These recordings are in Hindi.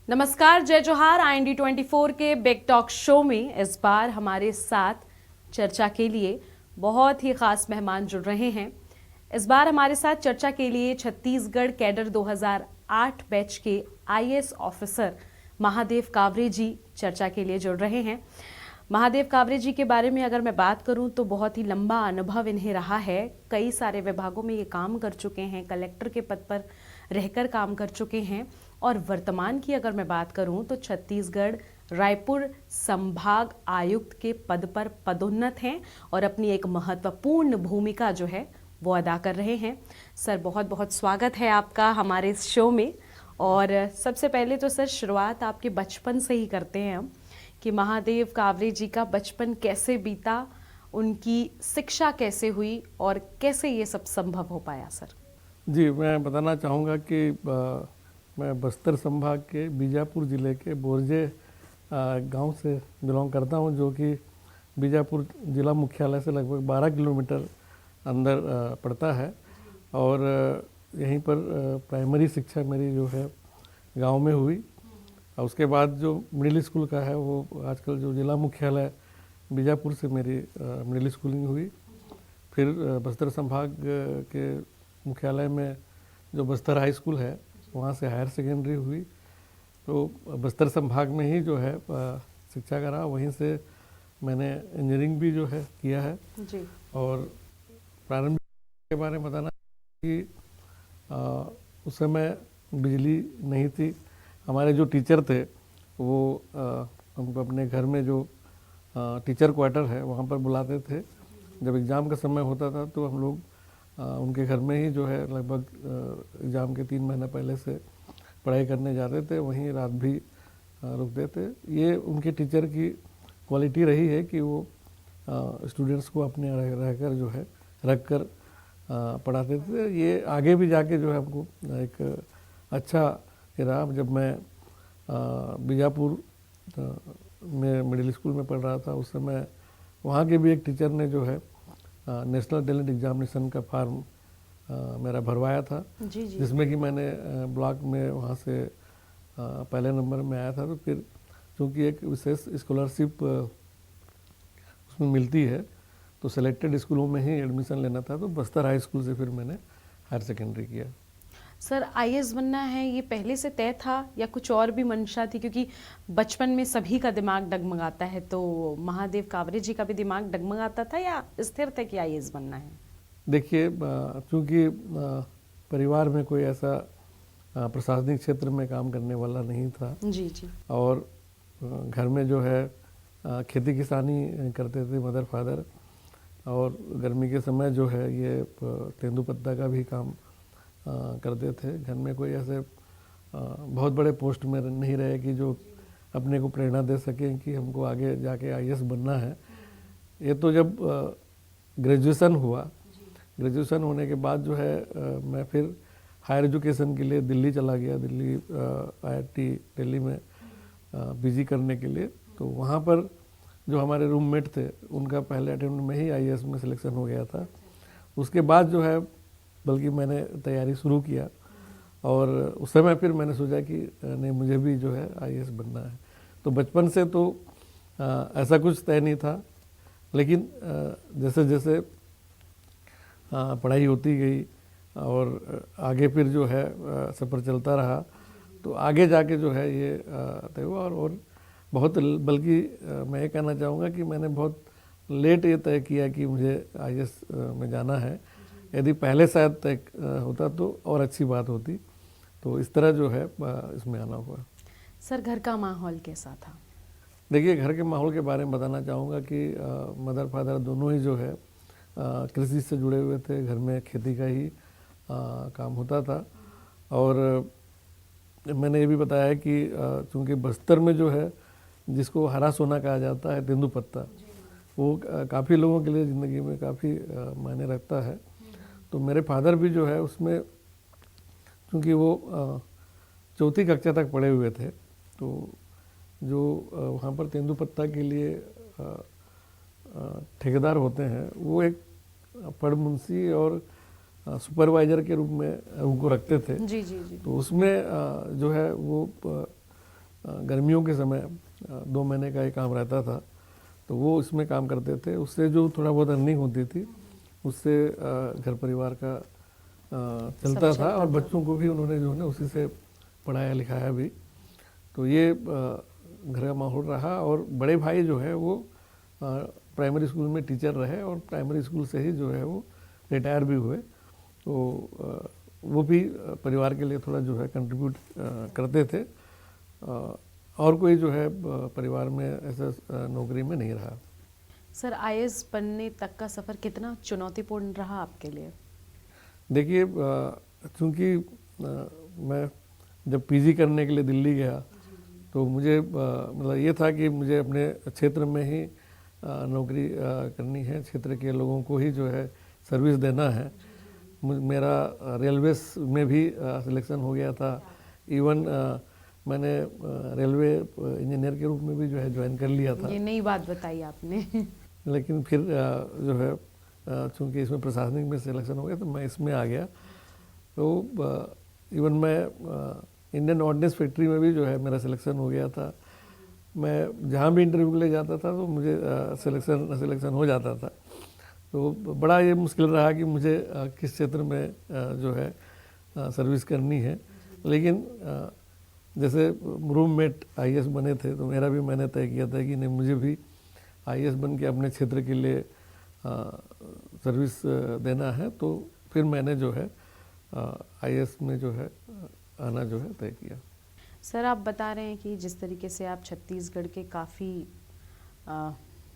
नमस्कार, जय जोहार। IND24 के बिग टॉक शो में इस बार हमारे साथ चर्चा के लिए बहुत ही खास मेहमान जुड़ रहे हैं। इस बार हमारे साथ चर्चा के लिए छत्तीसगढ़ कैडर 2008 बैच के IAS ऑफिसर महादेव कावरे जी चर्चा के लिए जुड़ रहे हैं। महादेव कावरे जी के बारे में अगर मैं बात करूं तो बहुत ही लंबा अनुभव इन्हें रहा है। कई सारे विभागों में ये काम कर चुके हैं, कलेक्टर के पद पर रहकर काम कर चुके हैं और वर्तमान की अगर मैं बात करूं तो छत्तीसगढ़ रायपुर संभाग आयुक्त के पद पर पदोन्नत हैं और अपनी एक महत्वपूर्ण भूमिका जो है वो अदा कर रहे हैं। सर, बहुत बहुत स्वागत है आपका हमारे इस शो में। और सबसे पहले तो सर शुरुआत आपके बचपन से ही करते हैं हम कि महादेव कावरे जी का बचपन कैसे बीता, उनकी शिक्षा कैसे हुई और कैसे ये सब संभव हो पाया। सर जी, मैं बताना चाहूँगा कि मैं बस्तर संभाग के बीजापुर ज़िले के बोरजे गांव से बिलोंग करता हूं, जो कि बीजापुर ज़िला मुख्यालय से लगभग 12 किलोमीटर अंदर पड़ता है। और यहीं पर प्राइमरी शिक्षा मेरी जो है गांव में हुई। और उसके बाद जो मिडिल स्कूल का है वो आजकल जो ज़िला मुख्यालय बीजापुर से मेरी मिडिल स्कूलिंग हुई। फिर बस्तर संभाग के मुख्यालय में जो बस्तर हाई स्कूल है वहाँ से हायर सेकेंडरी हुई। तो बस्तर संभाग में ही जो है शिक्षा करा, वहीं से मैंने इंजीनियरिंग भी जो है किया है जी। और प्रारंभिक के बारे में बताना कि उस समय बिजली नहीं थी। हमारे जो टीचर थे वो हम अपने घर में जो टीचर क्वार्टर है वहाँ पर बुलाते थे। जब एग्ज़ाम का समय होता था तो हम लोग उनके घर में ही जो है लगभग एग्ज़ाम के 3 महीने पहले से पढ़ाई करने जाते थे, वहीं रात भी रुकते थे। ये उनके टीचर की क्वालिटी रही है कि वो स्टूडेंट्स को अपने रहकर जो है रख कर पढ़ाते थे। ये आगे भी जाके जो है हमको एक अच्छा रहा। जब मैं बीजापुर में मिडिल स्कूल में पढ़ रहा था उस समय वहाँ के भी एक टीचर ने जो है नेशनल टैलेंट एग्जामिनेशन का फॉर्म मेरा भरवाया था, जी जी। जिसमें कि मैंने ब्लॉक में वहाँ से पहले नंबर में आया था। तो फिर चूँकि एक विशेष स्कॉलरशिप उसमें मिलती है तो सेलेक्टेड स्कूलों में ही एडमिशन लेना था, तो बस्तर हाई स्कूल से फिर मैंने हायर सेकेंडरी किया। सर, IAS बनना है ये पहले से तय था या कुछ और भी मंशा थी? क्योंकि बचपन में सभी का दिमाग डगमगाता है, तो महादेव कावरे जी का भी दिमाग डगमगाता था या स्थिर था कि IAS बनना है? देखिए, चूँकि परिवार में कोई ऐसा प्रशासनिक क्षेत्र में काम करने वाला नहीं था जी जी। और घर में जो है खेती किसानी करते थे मदर फादर, और गर्मी के समय जो है ये तेंदुपत्ता का भी काम करते थे। घर में कोई ऐसे बहुत बड़े पोस्ट में नहीं रहे कि जो अपने को प्रेरणा दे सकें कि हमको आगे जाके IAS बनना है। ये तो जब ग्रेजुएशन हुआ, ग्रेजुएशन होने के बाद जो है मैं फिर हायर एजुकेशन के लिए दिल्ली चला गया, दिल्ली IIT दिल्ली में PG करने के लिए। तो वहाँ पर जो हमारे रूममेट थे उनका पहले अटेम्प्ट में ही IAS में सिलेक्शन हो गया था। उसके बाद जो है बल्कि मैंने तैयारी शुरू किया और उस समय फिर मैंने सोचा कि नहीं, मुझे भी जो है IAS बनना है। तो बचपन से तो ऐसा कुछ तय नहीं था, लेकिन जैसे जैसे पढ़ाई होती गई और आगे फिर जो है सफ़र चलता रहा, तो आगे जाके जो है ये तय हुआ। और बहुत बल्कि मैं ये कहना चाहूँगा कि मैंने बहुत लेट ये तय किया कि मुझे IAS में जाना है। यदि पहले शायद तय होता तो और अच्छी बात होती। तो इस तरह जो है इसमें आना हुआ। सर, घर का माहौल कैसा था? देखिए, घर के माहौल के बारे में बताना चाहूँगा कि मदर फादर दोनों ही जो है कृषि से जुड़े हुए थे। घर में खेती का ही काम होता था। और मैंने ये भी बताया है कि चूँकि बस्तर में जो है जिसको हरा सोना कहा जाता है तेंदुपत्ता, वो काफ़ी लोगों के लिए ज़िंदगी में काफ़ी मायने रखता है। तो मेरे फादर भी जो है उसमें चूँकि वो 4वीं कक्षा तक पढ़े हुए थे, तो जो वहाँ पर तेंदुपत्ता के लिए ठेकेदार होते हैं वो एक पढ़ मुंशी और सुपरवाइज़र के रूप में उनको रखते थे। जी जी जी। तो उसमें जो है वो गर्मियों के समय 2 महीने का एक काम रहता था, तो वो इसमें काम करते थे। उससे जो थोड़ा बहुत अर्निंग होती थी उससे घर परिवार का चलता था और बच्चों को भी उन्होंने जो है ना उसी से पढ़ाया लिखाया भी। तो ये घर का माहौल रहा। और बड़े भाई जो है वो प्राइमरी स्कूल में टीचर रहे और प्राइमरी स्कूल से ही जो है वो रिटायर भी हुए। तो वो भी परिवार के लिए थोड़ा जो है कंट्रीब्यूट करते थे। और कोई जो है परिवार में ऐसा नौकरी में नहीं रहा। सर, आईएएस बनने तक का सफ़र कितना चुनौतीपूर्ण रहा आपके लिए? देखिए, चूँकि मैं जब पीजी करने के लिए दिल्ली गया तो मुझे मतलब ये था कि मुझे अपने क्षेत्र में ही नौकरी करनी है, क्षेत्र के लोगों को ही जो है सर्विस देना है। मेरा रेलवेज में भी सिलेक्शन हो गया था। इवन मैंने रेलवे इंजीनियर के रूप में भी जो है ज्वाइन कर लिया था। ये नई बात बताई आपने। लेकिन फिर जो है चूँकि इसमें प्रशासनिक में सिलेक्शन हो गया तो मैं इसमें आ गया। तो इवन मैं इंडियन ऑर्डिनेंस फैक्ट्री में भी जो है मेरा सिलेक्शन हो गया था। मैं जहाँ भी इंटरव्यू के लिए जाता था तो मुझे सिलेक्शन हो जाता था। तो बड़ा ये मुश्किल रहा कि मुझे किस क्षेत्र में जो है सर्विस करनी है। लेकिन जैसे रूममेट आईएएस बने थे तो मेरा भी मैंने तय किया था कि नहीं, मुझे भी आईएएस बन के अपने क्षेत्र के लिए सर्विस देना है। तो फिर मैंने जो है आईएएस में जो है आना जो है तय किया। सर, आप बता रहे हैं कि जिस तरीके से आप छत्तीसगढ़ के काफ़ी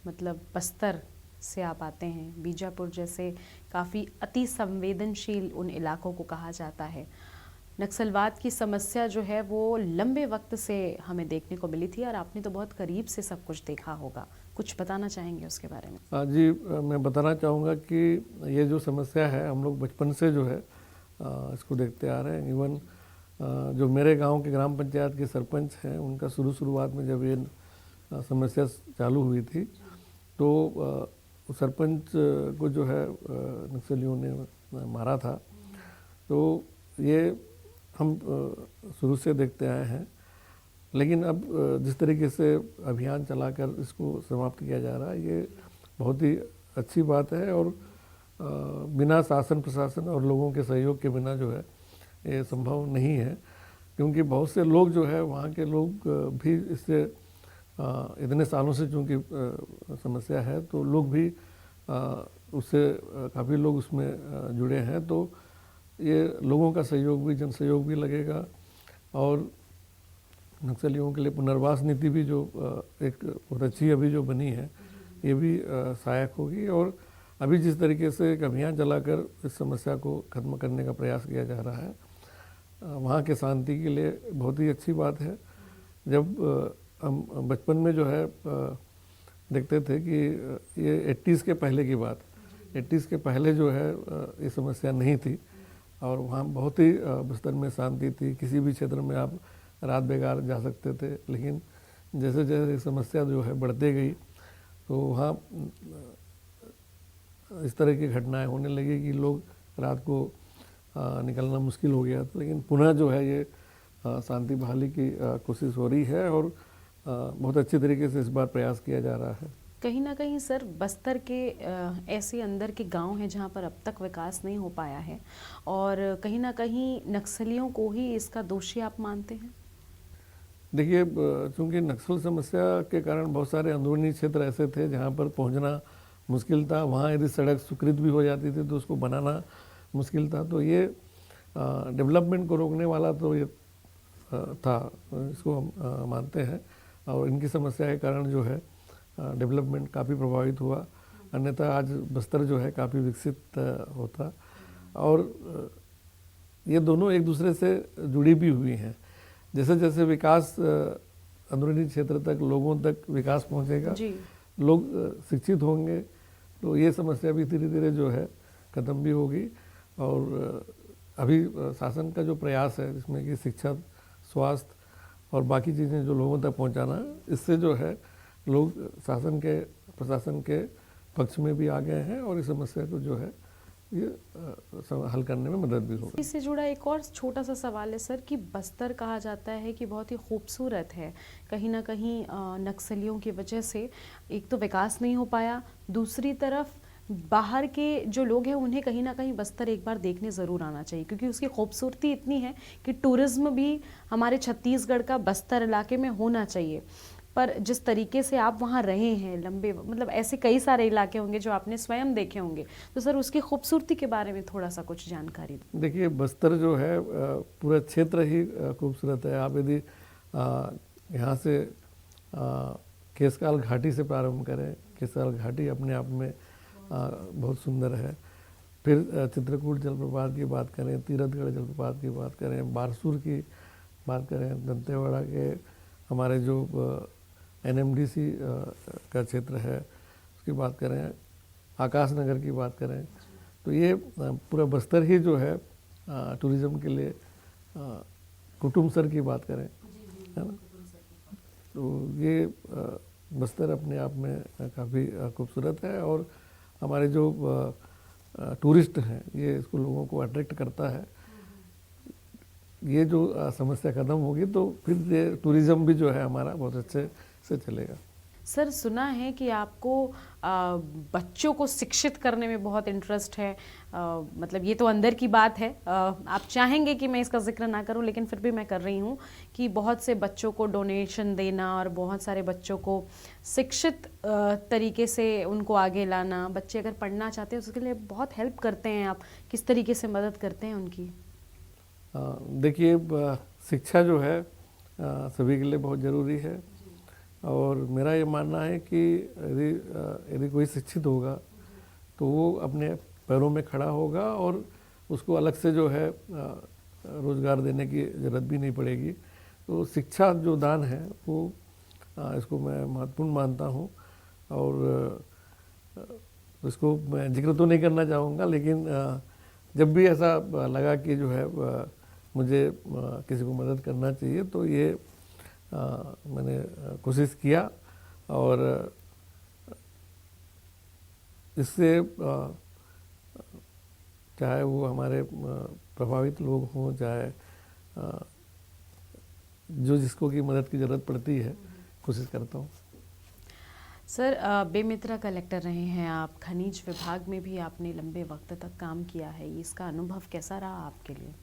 मतलब बस्तर से आप आते हैं, बीजापुर जैसे काफ़ी अति संवेदनशील उन इलाकों को कहा जाता है। नक्सलवाद की समस्या जो है वो लंबे वक्त से हमें देखने को मिली थी और आपने तो बहुत करीब से सब कुछ देखा होगा। कुछ बताना चाहेंगे उसके बारे में? जी, मैं बताना चाहूँगा कि ये जो समस्या है हम लोग बचपन से जो है इसको देखते आ रहे हैं। इवन जो मेरे गांव के ग्राम पंचायत के सरपंच हैं उनका शुरुआत में जब ये समस्या चालू हुई थी तो सरपंच को जो है नक्सलियों ने मारा था। तो ये हम शुरू से देखते आए हैं। लेकिन अब जिस तरीके से अभियान चलाकर इसको समाप्त किया जा रहा है ये बहुत ही अच्छी बात है। और बिना शासन प्रशासन और लोगों के सहयोग के बिना जो है ये संभव नहीं है, क्योंकि बहुत से लोग जो है वहाँ के लोग भी इससे इतने सालों से चूँकि समस्या है तो लोग भी उससे काफ़ी लोग उसमें जुड़े हैं। तो ये लोगों का सहयोग भी, जन सहयोग भी लगेगा। और नक्सलियों के लिए पुनर्वास नीति भी जो एक बहुत अच्छी अभी जो बनी है ये भी सहायक होगी। और अभी जिस तरीके से एक अभियान चलाकर इस समस्या को ख़त्म करने का प्रयास किया जा रहा है वहाँ के शांति के लिए बहुत ही अच्छी बात है। जब हम बचपन में जो है देखते थे कि ये 80s के पहले की बात, 80s के पहले जो है ये समस्या नहीं थी और वहाँ बहुत ही बस्तर में शांति थी। किसी भी क्षेत्र में आप रात बेगार जा सकते थे। लेकिन जैसे जैसे समस्या जो है बढ़ती गई तो वहाँ इस तरह की घटनाएं होने लगी कि लोग रात को निकलना मुश्किल हो गया था। लेकिन पुनः जो है ये शांति बहाली की कोशिश हो रही है और बहुत अच्छे तरीके से इस बार प्रयास किया जा रहा है। कहीं ना कहीं सर बस्तर के ऐसे अंदर के गांव हैं जहां पर अब तक विकास नहीं हो पाया है और कहीं ना कहीं नक्सलियों को ही इसका दोषी आप मानते हैं? देखिए, चूँकि नक्सल समस्या के कारण बहुत सारे अंदरूनी क्षेत्र ऐसे थे जहाँ पर पहुँचना मुश्किल था। वहाँ यदि सड़क स्वीकृत भी हो जाती थी तो उसको बनाना मुश्किल था। तो ये डेवलपमेंट को रोकने वाला तो ये था, इसको हम मानते हैं। और इनकी समस्या के कारण जो है डेवलपमेंट काफ़ी प्रभावित हुआ। अन्यथा आज बस्तर जो है काफ़ी विकसित होता। और ये दोनों एक दूसरे से जुड़ी भी हुई हैं। जैसे जैसे विकास अंदरूनी क्षेत्र तक, लोगों तक विकास पहुंचेगा, लोग शिक्षित होंगे तो ये समस्या भी धीरे धीरे जो है ख़त्म भी होगी। और अभी शासन का जो प्रयास है जिसमें कि शिक्षा, स्वास्थ्य और बाकी चीज़ें जो लोगों तक पहुंचाना, इससे जो है लोग शासन के प्रशासन के पक्ष में भी आ गए हैं और इस समस्या को जो है ये हल करने में मदद भी होगी। इससे जुड़ा एक और छोटा सा सवाल है सर कि बस्तर कहा जाता है कि बहुत ही खूबसूरत है, कहीं ना कहीं नक्सलियों की वजह से एक तो विकास नहीं हो पाया, दूसरी तरफ बाहर के जो लोग हैं उन्हें कहीं ना कहीं बस्तर एक बार देखने ज़रूर आना चाहिए, क्योंकि उसकी खूबसूरती इतनी है कि टूरिज़्म भी हमारे छत्तीसगढ़ का बस्तर इलाके में होना चाहिए। पर जिस तरीके से आप वहाँ रहे हैं लंबे, मतलब ऐसे कई सारे इलाके होंगे जो आपने स्वयं देखे होंगे, तो सर उसकी खूबसूरती के बारे में थोड़ा सा कुछ जानकारी दें। देखिए, बस्तर जो है पूरा क्षेत्र ही खूबसूरत है। आप यदि यहाँ से केसकाल घाटी से प्रारंभ करें, केसकाल घाटी अपने आप में बहुत सुंदर है। फिर चित्रकूट जलप्रपात की बात करें, तीरथगढ़ जलप्रपात की बात करें, बारसूर की बात करें, दंतेवाड़ा के हमारे जो NMDC का क्षेत्र है उसकी बात करें, आकाशनगर की बात करें, तो ये पूरा बस्तर ही जो है टूरिज़्म के लिए, कुटुमसर की बात करें, है ना, तो ये बस्तर अपने आप में काफ़ी खूबसूरत है। और हमारे जो टूरिस्ट हैं ये इसको लोगों को अट्रैक्ट करता है। ये जो समस्या ख़त्म होगी तो फिर ये टूरिज़्म भी जो है हमारा बहुत अच्छे से चलेगा। सर सुना है कि आपको बच्चों को शिक्षित करने में बहुत इंटरेस्ट है, मतलब ये तो अंदर की बात है, आप चाहेंगे कि मैं इसका जिक्र ना करूं लेकिन फिर भी मैं कर रही हूं कि बहुत से बच्चों को डोनेशन देना और बहुत सारे बच्चों को शिक्षित तरीके से उनको आगे लाना, बच्चे अगर पढ़ना चाहते हैं उसके लिए बहुत हेल्प करते हैं आप, किस तरीके से मदद करते हैं उनकी? देखिए, शिक्षा जो है सभी के लिए बहुत ज़रूरी है। और मेरा ये मानना है कि यदि कोई शिक्षित होगा तो वो अपने पैरों में खड़ा होगा और उसको अलग से जो है रोज़गार देने की ज़रूरत भी नहीं पड़ेगी। तो शिक्षा जो दान है वो इसको मैं महत्वपूर्ण मानता हूँ। और इसको मैं जिक्र तो नहीं करना चाहूँगा, लेकिन जब भी ऐसा लगा कि जो है मुझे किसी को मदद करना चाहिए तो ये मैंने कोशिश किया। और इससे चाहे वो हमारे प्रभावित लोग हों, चाहे जो जिसको की मदद की ज़रूरत पड़ती है, कोशिश करता हूँ। सर बेमेतरा कलेक्टर रहे हैं आप, खनिज विभाग में भी आपने लंबे वक्त तक काम किया है, इसका अनुभव कैसा रहा आपके लिए?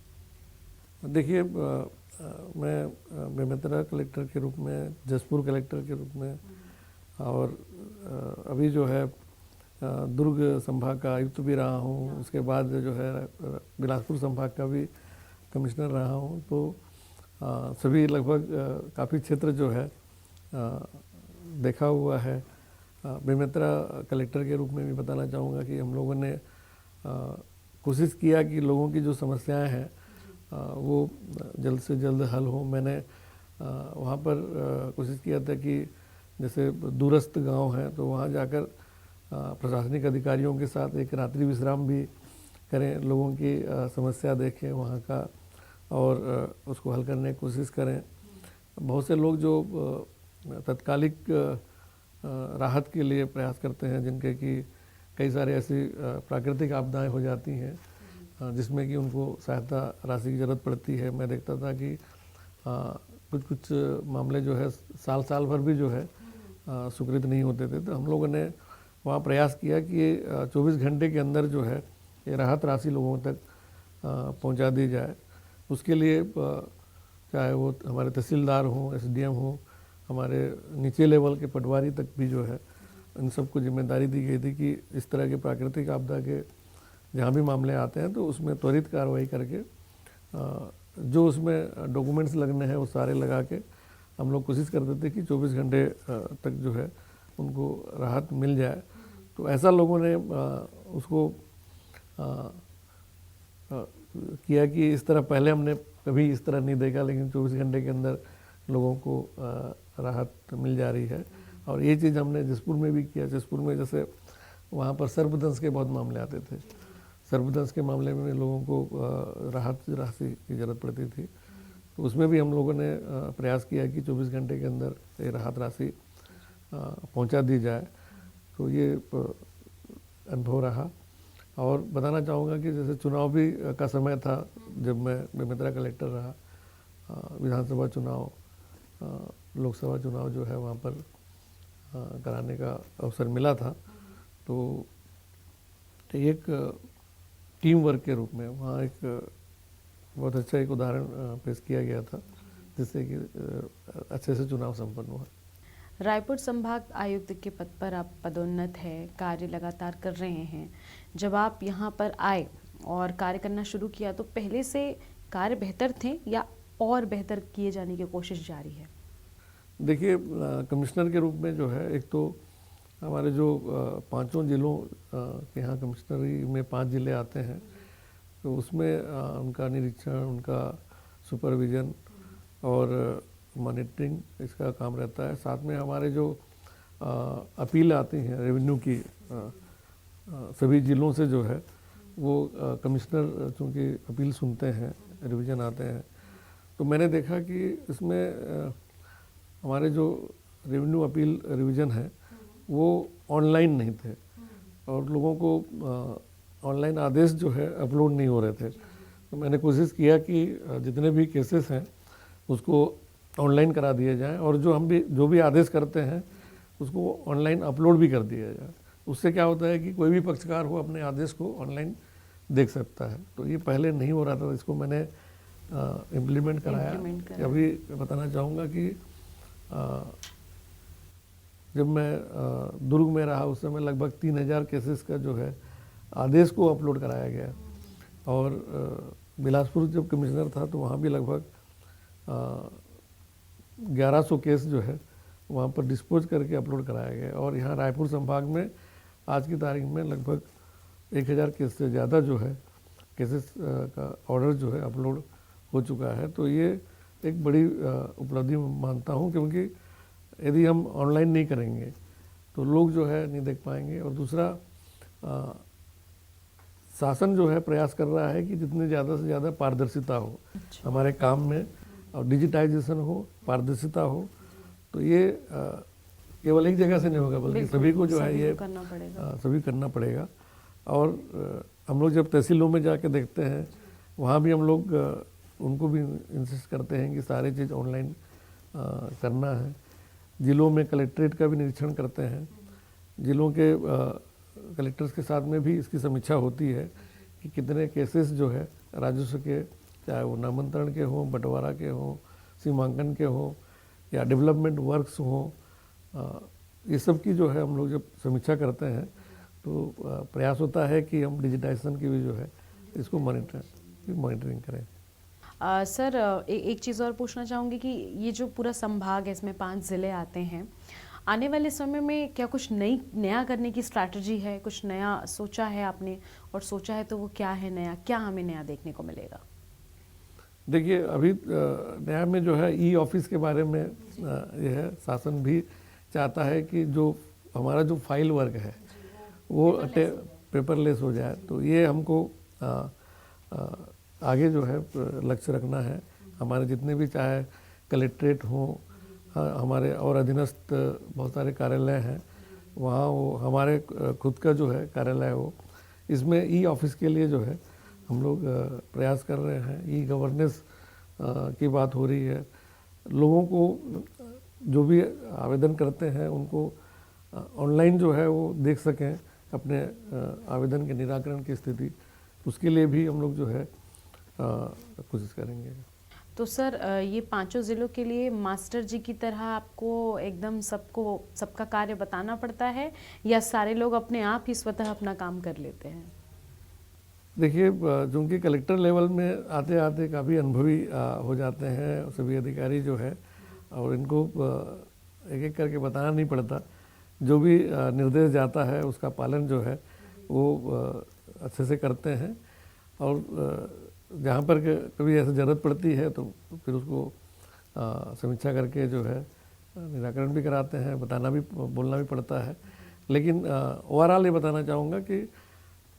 देखिए, मैं बेमेतरा कलेक्टर के रूप में, जसपुर कलेक्टर के रूप में, और अभी जो है दुर्ग संभाग का आयुक्त भी रहा हूँ। उसके बाद जो है बिलासपुर संभाग का भी कमिश्नर रहा हूँ। तो सभी लगभग काफ़ी क्षेत्र जो है देखा हुआ है। बेमेतरा कलेक्टर के रूप में भी बताना चाहूँगा कि हम लोगों ने कोशिश किया कि लोगों की जो समस्याएं हैं वो जल्द से जल्द हल हो। मैंने वहाँ पर कोशिश किया था कि जैसे दूरस्थ गांव हैं तो वहाँ जाकर प्रशासनिक अधिकारियों के साथ एक रात्रि विश्राम भी करें, लोगों की समस्या देखें वहाँ का और उसको हल करने की कोशिश करें। बहुत से लोग जो तत्कालिक राहत के लिए प्रयास करते हैं, जिनके कि कई सारे ऐसी प्राकृतिक आपदाएं हो जाती हैं जिसमें कि उनको सहायता राशि की ज़रूरत पड़ती है। मैं देखता था कि कुछ मामले जो है साल भर भी जो है स्वीकृत नहीं होते थे। तो हम लोगों ने वहाँ प्रयास किया कि 24 घंटे के अंदर जो है ये राहत राशि लोगों तक पहुँचा दी जाए। उसके लिए चाहे वो हमारे तहसीलदार हों, SDM हों, हमारे नीचे लेवल के पटवारी तक भी जो है इन सबको जिम्मेदारी दी गई थी कि इस तरह के प्राकृतिक आपदा के जहाँ भी मामले आते हैं तो उसमें त्वरित कार्रवाई करके जो उसमें डॉक्यूमेंट्स लगने हैं वो सारे लगा के हम लोग कोशिश करते थे कि 24 घंटे तक जो है उनको राहत मिल जाए। तो ऐसा लोगों ने उसको किया कि इस तरह पहले हमने कभी इस तरह नहीं देखा, लेकिन 24 घंटे के अंदर लोगों को राहत मिल जा रही है। और ये चीज़ हमने जसपुर में भी किया। जसपुर में जैसे वहाँ पर सर्पदंश के बहुत मामले आते थे, सर्पदंश के मामले में लोगों को राहत राशि की ज़रूरत पड़ती थी। तो उसमें भी हम लोगों ने प्रयास किया कि 24 घंटे के अंदर ये राहत राशि पहुंचा दी जाए। तो ये अनुभव रहा। और बताना चाहूँगा कि जैसे चुनाव भी का समय था जब मैं बेमेतरा कलेक्टर रहा, विधानसभा चुनाव, लोकसभा चुनाव जो है वहाँ पर कराने का अवसर मिला था। तो एक टीम वर्क के रूप में वहाँ एक बहुत अच्छा एक उदाहरण पेश किया गया था, जिससे कि अच्छे से चुनाव संपन्न हुआ। रायपुर संभाग आयुक्त के पद पर आप पदोन्नत है, कार्य लगातार कर रहे हैं। जब आप यहाँ पर आए और कार्य करना शुरू किया तो पहले से कार्य बेहतर थे या और बेहतर किए जाने की कोशिश जारी है? देखिए, कमिश्नर के रूप में जो है, एक तो हमारे जो पांचों जिलों के यहाँ कमिश्नरी में 5 जिले आते हैं, तो उसमें उनका निरीक्षण, उनका सुपरविज़न और मॉनिटरिंग इसका काम रहता है। साथ में हमारे जो अपील आती हैं रेवेन्यू की सभी ज़िलों से जो है वो कमिश्नर चूँकि अपील सुनते हैं, रिवीजन आते हैं, तो मैंने देखा कि इसमें हमारे जो रेवेन्यू अपील रिवीजन है वो ऑनलाइन नहीं थे और लोगों को ऑनलाइन आदेश जो है अपलोड नहीं हो रहे थे। तो मैंने कोशिश किया कि जितने भी केसेस हैं उसको ऑनलाइन करा दिए जाएं और जो भी आदेश करते हैं उसको ऑनलाइन अपलोड भी कर दिया जाए। उससे क्या होता है कि कोई भी पक्षकार हो अपने आदेश को ऑनलाइन देख सकता है। तो ये पहले नहीं हो रहा था, इसको मैंने इम्प्लीमेंट कराया। अभी बताना चाहूँगा कि जब मैं दुर्ग में रहा उस समय लगभग 3000 केसेस का जो है आदेश को अपलोड कराया गया और बिलासपुर जब कमिश्नर था तो वहाँ भी लगभग 1100 केस जो है वहाँ पर डिस्पोज करके अपलोड कराया गया और यहाँ रायपुर संभाग में आज की तारीख में लगभग 1000 केस से ज़्यादा जो है केसेस का ऑर्डर जो है अपलोड हो चुका है। तो ये एक बड़ी उपलब्धि मानता हूँ, क्योंकि यदि हम ऑनलाइन नहीं करेंगे तो लोग जो है नहीं देख पाएंगे। और दूसरा, शासन जो है प्रयास कर रहा है कि जितने ज़्यादा से ज़्यादा पारदर्शिता हो हमारे काम में और डिजिटाइजेशन हो, पारदर्शिता हो। तो ये केवल एक जगह से नहीं होगा, बल्कि सभी को जो है ये सभी करना पड़ेगा। और हम लोग जब तहसीलों में जाके देखते हैं वहाँ भी हम लोग उनको भी इंसिस्ट करते हैं कि सारी चीज़ ऑनलाइन करना है। ज़िलों में कलेक्ट्रेट का भी निरीक्षण करते हैं, ज़िलों के कलेक्टर्स के साथ में भी इसकी समीक्षा होती है कि कितने केसेस जो है राजस्व के, चाहे वो नामांतरण के हों, बंटवारा के हों, सीमांकन के हों या डेवलपमेंट वर्क्स हों, ये सब की जो है हम लोग जब समीक्षा करते हैं तो प्रयास होता है कि हम डिजिटाइजेशन की भी जो है इसको मॉनिटरिंग करें। सर, एक चीज़ और पूछना चाहूँगी कि ये जो पूरा संभाग है इसमें 5 ज़िले आते हैं, आने वाले समय में क्या कुछ नया करने की स्ट्रैटेजी है? कुछ नया सोचा है आपने, और सोचा है तो वो क्या है नया, क्या हमें नया देखने को मिलेगा? देखिए, अभी नया में जो है ई ऑफिस के बारे में ये है, शासन भी चाहता है कि जो हमारा जो फाइल वर्क है वो पेपरलेस हो जाए। तो ये हमको आगे जो है लक्ष्य रखना है। हमारे जितने भी चाहे कलेक्ट्रेट हों, हमारे और अधीनस्थ बहुत सारे कार्यालय हैं, वहाँ वो हमारे खुद का जो है कार्यालय हो, इसमें ई ऑफिस के लिए जो है हम लोग प्रयास कर रहे हैं। ई गवर्नेंस की बात हो रही है। लोगों को जो भी आवेदन करते हैं उनको ऑनलाइन जो है वो देख सकें अपने आवेदन के निराकरण की स्थिति, उसके लिए भी हम लोग जो है कोशिश करेंगे। तो सर, ये 5 ज़िलों के लिए मास्टर जी की तरह आपको एकदम सबका कार्य बताना पड़ता है या सारे लोग अपने आप ही स्वतः अपना काम कर लेते हैं? देखिए, चूँकि कलेक्टर लेवल में आते आते काफ़ी अनुभवी हो जाते हैं सभी अधिकारी जो है, और इनको एक एक करके बताना नहीं पड़ता। जो भी निर्देश जाता है उसका पालन जो है वो अच्छे से करते हैं। और जहाँ पर कभी ऐसी ज़रूरत पड़ती है तो फिर उसको समीक्षा करके जो है निराकरण भी कराते हैं, बोलना भी पड़ता है। लेकिन ओवरऑल ये बताना चाहूँगा कि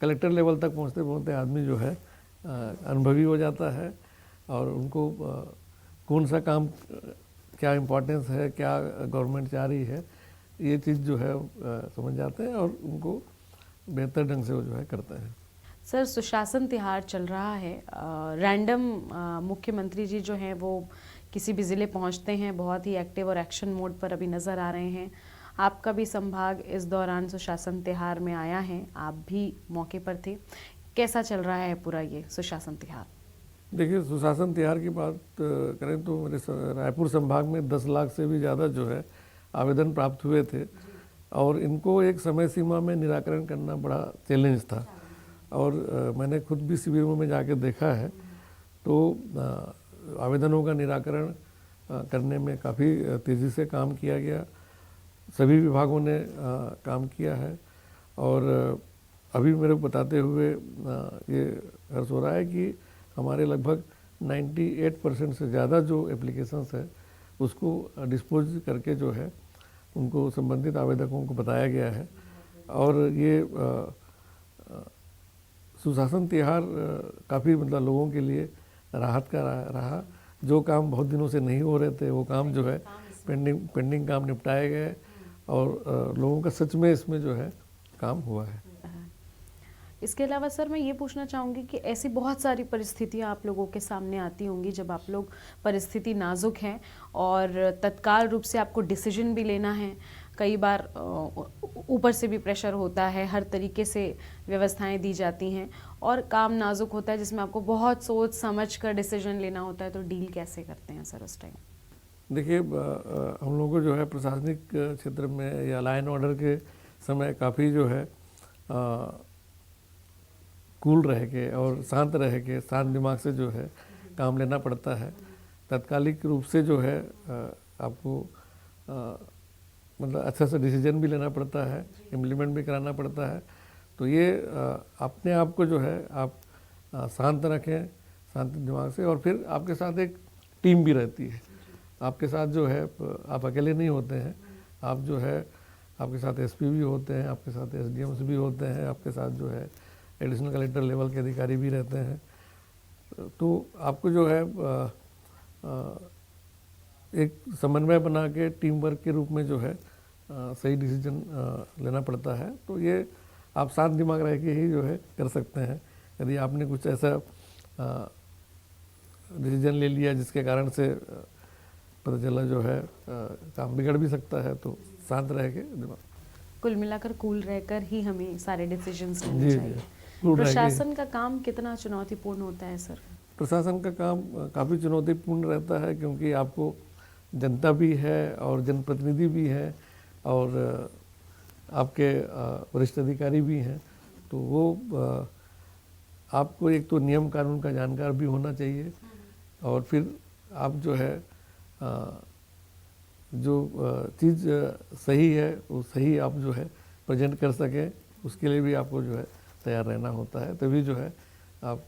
कलेक्टर लेवल तक पहुँचते पहुँचते आदमी जो है अनुभवी हो जाता है और उनको कौन सा काम क्या इम्पोर्टेंस है, क्या गवर्नमेंट चाह रही है, ये चीज़ जो है समझ जाते हैं और उनको बेहतर ढंग से वो जो है करते हैं। सर सुशासन तिहार चल रहा है, रैंडम मुख्यमंत्री जी जो हैं वो किसी भी ज़िले पहुंचते हैं, बहुत ही एक्टिव और एक्शन मोड पर अभी नज़र आ रहे हैं। आपका भी संभाग इस दौरान सुशासन तिहार में आया है, आप भी मौके पर थे। कैसा चल रहा है पूरा ये सुशासन तिहार? देखिए, सुशासन तिहार की बात करें तो मेरे रायपुर संभाग में 10 लाख से भी ज़्यादा जो है आवेदन प्राप्त हुए थे और इनको एक समय सीमा में निराकरण करना बड़ा चैलेंज था। और मैंने खुद भी शिविरों में जाके देखा है तो आवेदनों का निराकरण करने में काफ़ी तेज़ी से काम किया गया। सभी विभागों ने काम किया है और अभी मेरे को बताते हुए ये हर्ष हो रहा है कि हमारे लगभग 98% से ज़्यादा जो एप्लीकेशंस है उसको डिस्पोज करके जो है उनको संबंधित आवेदकों को बताया गया है। और ये सुशासन तिहार काफ़ी मतलब लोगों के लिए राहत का रहा। जो काम बहुत दिनों से नहीं हो रहे थे वो काम जो है पेंडिंग काम निपटाए गए और लोगों का सच में इसमें जो है काम हुआ है। इसके अलावा सर मैं ये पूछना चाहूँगी कि ऐसी बहुत सारी परिस्थितियाँ आप लोगों के सामने आती होंगी जब आप लोग परिस्थिति नाजुक है और तत्काल रूप से आपको डिसीजन भी लेना है। कई बार ऊपर से भी प्रेशर होता है, हर तरीके से व्यवस्थाएं दी जाती हैं और काम नाजुक होता है जिसमें आपको बहुत सोच समझ कर डिसीजन लेना होता है। तो डील कैसे करते हैं सर उस टाइम? देखिए, हम लोगों को जो है प्रशासनिक क्षेत्र में या लाइन ऑर्डर के समय काफ़ी जो है कूल रह के और शांत रह के शांत दिमाग से जो है काम लेना पड़ता है। तत्कालिक रूप से जो है आपको मतलब अच्छा सा डिसीजन भी लेना पड़ता है, इम्प्लीमेंट भी कराना पड़ता है। तो ये अपने आप को जो है आप शांत रखें, शांत दिमाग से। और फिर आपके साथ एक टीम भी रहती है, आपके साथ जो है आप अकेले नहीं होते हैं। आप जो है आपके साथ एसपी भी होते हैं, आपके साथ एसडीएम्स भी होते हैं, आपके साथ जो है एडिशनल कलेक्टर लेवल के अधिकारी भी रहते हैं। तो आपको जो है एक समन्वय बना के टीम वर्क के रूप में जो है सही डिसीजन लेना पड़ता है। तो ये आप शांत दिमाग रह के ही जो है कर सकते हैं। यदि आपने कुछ ऐसा डिसीजन ले लिया जिसके कारण से पता चला जो है काम बिगड़ भी सकता है, तो शांत रह के दिमाग, कुल मिलाकर कूल रहकर ही हमें सारे डिसीजंस लेने जी चाहिए। प्रशासन का काम कितना चुनौतीपूर्ण होता है सर? प्रशासन का काम काफ़ी चुनौतीपूर्ण रहता है क्योंकि आपको जनता भी है और जनप्रतिनिधि भी है और आपके वरिष्ठ अधिकारी भी हैं। तो वो आपको एक तो नियम कानून का जानकार भी होना चाहिए और फिर आप जो है जो चीज़ सही है वो सही आप जो है प्रेजेंट कर सकें, उसके लिए भी आपको जो है तैयार रहना होता है, तभी जो है आप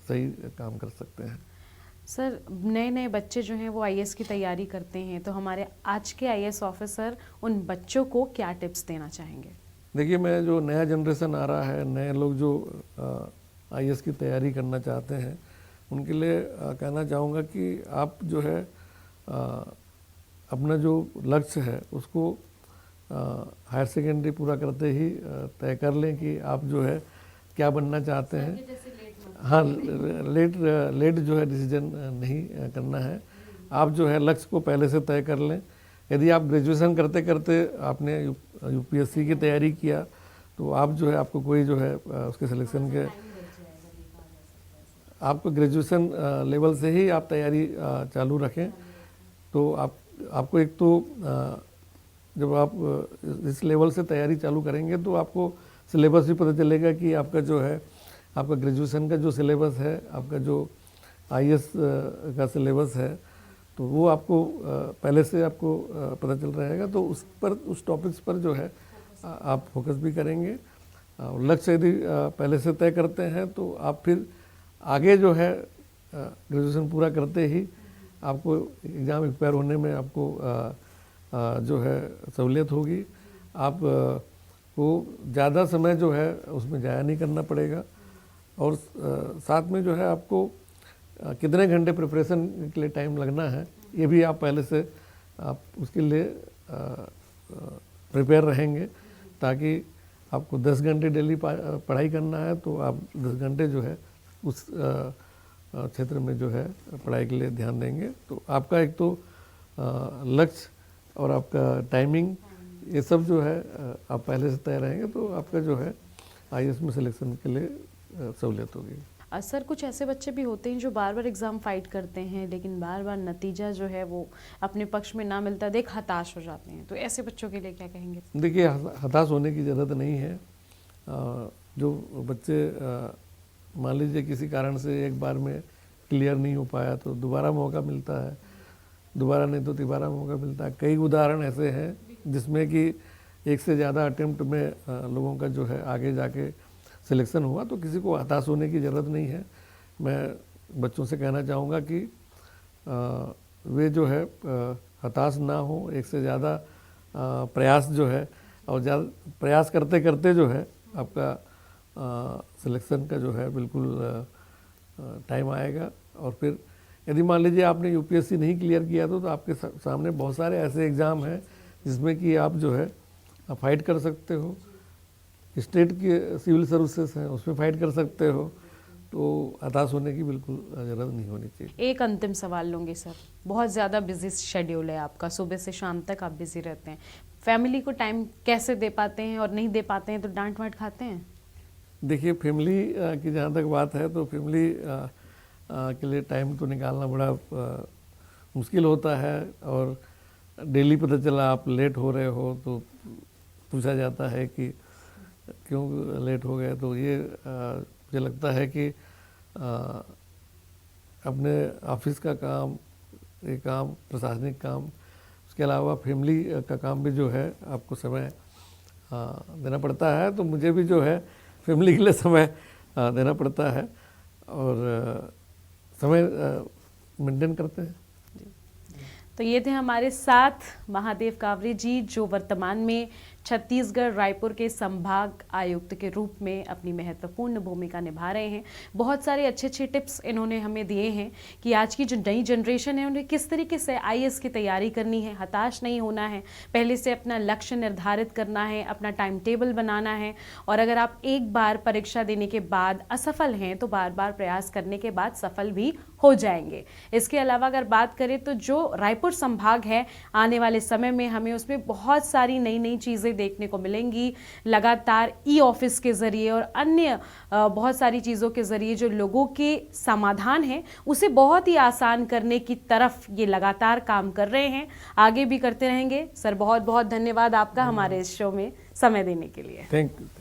सही काम कर सकते हैं। सर नए नए बच्चे जो हैं वो आईएएस की तैयारी करते हैं, तो हमारे आज के आईएएस ऑफिसर उन बच्चों को क्या टिप्स देना चाहेंगे? देखिए, मैं जो नया जनरेशन आ रहा है, नए लोग जो आईएएस की तैयारी करना चाहते हैं, उनके लिए कहना चाहूँगा कि आप जो है अपना जो लक्ष्य है उसको हायर सेकेंडरी पूरा करते ही तय कर लें कि आप जो है क्या बनना चाहते हैं। हाँ, लेट जो है डिसीजन नहीं करना है। आप जो है लक्ष्य को पहले से तय कर लें। यदि आप ग्रेजुएशन करते करते आपने यूपीएससी की तैयारी किया तो आप जो है आपको कोई जो है उसके सिलेक्शन के आपको ग्रेजुएशन लेवल से ही आप तैयारी चालू रखें। तो आपको एक तो जब आप इस लेवल से तैयारी चालू करेंगे तो आपको सिलेबस भी पता चलेगा कि आपका जो है आपका ग्रेजुएशन का जो सिलेबस है, आपका जो आईएएस का सिलेबस है, तो वो आपको पहले से आपको पता चल रहेगा। तो उस टॉपिक्स पर जो है आप फोकस भी करेंगे। लक्ष्य यदि पहले से तय करते हैं तो आप फिर आगे जो है ग्रेजुएशन पूरा करते ही आपको एग्ज़ाम एक्सपायर होने में आपको जो है सहूलियत होगी। आप को ज़्यादा समय जो है उसमें ज़ाया नहीं करना पड़ेगा और साथ में जो है आपको कितने घंटे प्रिपरेशन के लिए टाइम लगना है ये भी आप पहले से आप उसके लिए प्रिपेयर रहेंगे, ताकि आपको 10 घंटे डेली पढ़ाई करना है तो आप 10 घंटे जो है उस क्षेत्र में जो है पढ़ाई के लिए ध्यान देंगे। तो आपका एक तो लक्ष्य और आपका टाइमिंग ये सब जो है आप पहले से तय रहेंगे तो आपका जो है आईएएस में सिलेक्शन के लिए सहूलियत होगी। सर कुछ ऐसे बच्चे भी होते हैं जो बार बार एग्ज़ाम फाइट करते हैं लेकिन बार बार नतीजा जो है वो अपने पक्ष में ना मिलता देख हताश हो जाते हैं, तो ऐसे बच्चों के लिए क्या कहेंगे? देखिए हताश होने की ज़रूरत नहीं है। जो बच्चे मान लीजिए किसी कारण से एक बार में क्लियर नहीं हो पाया तो दोबारा मौका मिलता है, दोबारा नहीं तो तिबारा मौका मिलता है। कई उदाहरण ऐसे हैं जिसमें कि एक से ज़्यादा अटेम्प्ट में लोगों का जो है आगे जाके सिलेक्शन हुआ। तो किसी को हताश होने की ज़रूरत नहीं है। मैं बच्चों से कहना चाहूँगा कि वे जो है हताश ना हो, एक से ज़्यादा प्रयास जो है और ज़्यादा प्रयास करते करते जो है आपका सिलेक्शन का जो है बिल्कुल टाइम आएगा। और फिर यदि मान लीजिए आपने यूपीएससी नहीं क्लियर किया तो आपके सामने बहुत सारे ऐसे एग्ज़ाम हैं जिसमें कि आप जो है फाइट कर सकते हो। स्टेट के सिविल सर्विसेज हैं उसमें फाइट कर सकते हो। तो हताश होने की बिल्कुल ज़रूरत नहीं होनी चाहिए। एक अंतिम सवाल लूँगी सर, बहुत ज़्यादा बिजी शेड्यूल है आपका, सुबह से शाम तक आप बिजी रहते हैं, फैमिली को टाइम कैसे दे पाते हैं और नहीं दे पाते हैं तो डांट वाट खाते हैं? देखिए फैमिली की जहाँ तक बात है तो फैमिली के लिए टाइम तो निकालना बड़ा मुश्किल होता है। और डेली पता चला आप लेट हो रहे हो तो पूछा जाता है कि क्यों लेट हो गए। तो ये मुझे लगता है कि अपने ऑफिस का काम, ये काम, प्रशासनिक काम, उसके अलावा फैमिली का काम भी जो है आपको समय देना पड़ता है। तो मुझे भी जो है फैमिली के लिए समय देना पड़ता है और समय मेंटेन करते हैं। तो ये थे हमारे साथ महादेव कावरे जी जो वर्तमान में छत्तीसगढ़ रायपुर के संभाग आयुक्त के रूप में अपनी महत्वपूर्ण भूमिका निभा रहे हैं। बहुत सारे अच्छे अच्छे टिप्स इन्होंने हमें दिए हैं कि आज की जो नई जनरेशन है उन्हें किस तरीके से आईएएस की तैयारी करनी है, हताश नहीं होना है, पहले से अपना लक्ष्य निर्धारित करना है, अपना टाइम टेबल बनाना है। और अगर आप एक बार परीक्षा देने के बाद असफल हैं तो बार बार प्रयास करने के बाद सफल भी हो जाएंगे। इसके अलावा अगर बात करें तो जो रायपुर संभाग है आने वाले समय में हमें उसमें बहुत सारी नई नई चीज़ें देखने को मिलेंगी। लगातार ई ऑफिस के जरिए और अन्य बहुत सारी चीज़ों के जरिए जो लोगों के समाधान है उसे बहुत ही आसान करने की तरफ ये लगातार काम कर रहे हैं, आगे भी करते रहेंगे। सर बहुत बहुत धन्यवाद आपका हमारे इस शो में समय देने के लिए। Thank you.